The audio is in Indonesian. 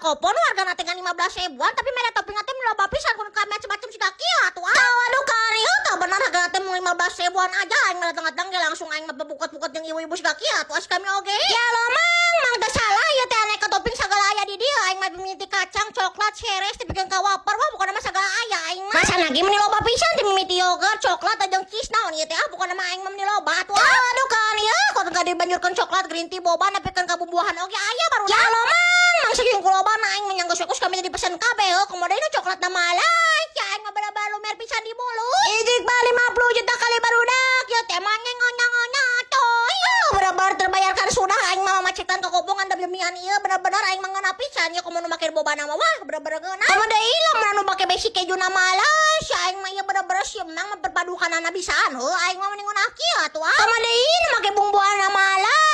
kopon harga nanti kan 15 ribuan tapi mereka topping nanti loba pisan kun kami macam-macam si kaki atuh. Waduh kari tah benar harga nanti mau 15 ribuan aja aing mah datang-datang ge langsung aing mah bukat-bukat jeung ibu-ibu si kaki atuh as kami oge. Ya lo mang teu salah ya teh aneka topping sagala aya di dieu aing mah mimiti kacang, coklat, seres dipikeun ka wafer wah bukan mah sagala aya aing mah. Masa lagi meni loba pisan teh mimiti yogurt, coklat jeung cheese naon ieu teh bukan mah aing mah meni loba atuh. Aduh kan ya kok teu dibanjurkeun coklat, green tea, boba napikeun ka bumbuhan oge aya baru. Ya lo mang saking kuloba aing mah nyanggeus kami jadi pesen kabeh komodo ini coklat na malai ya aing mah bener-bener lumer pisan di mulut. Ijik ba 50 juta kali barudak ya teh mah ngonya-ngonya toy. Bener-bener terbayarkan sudah aing mah macetan ke kobongan da demian ieu bener-bener aing mah ngeuna pisan ya komo nu make boba nama wah bener-bener ngeuna. Komodo ieu mah nu make besi keju na malai ya aing mah ieu bener-bener siemnang memperpadukanana bisaan heuh aing mah mending ngeuna kieu atuh. Komodo ieu make bumbuan na malai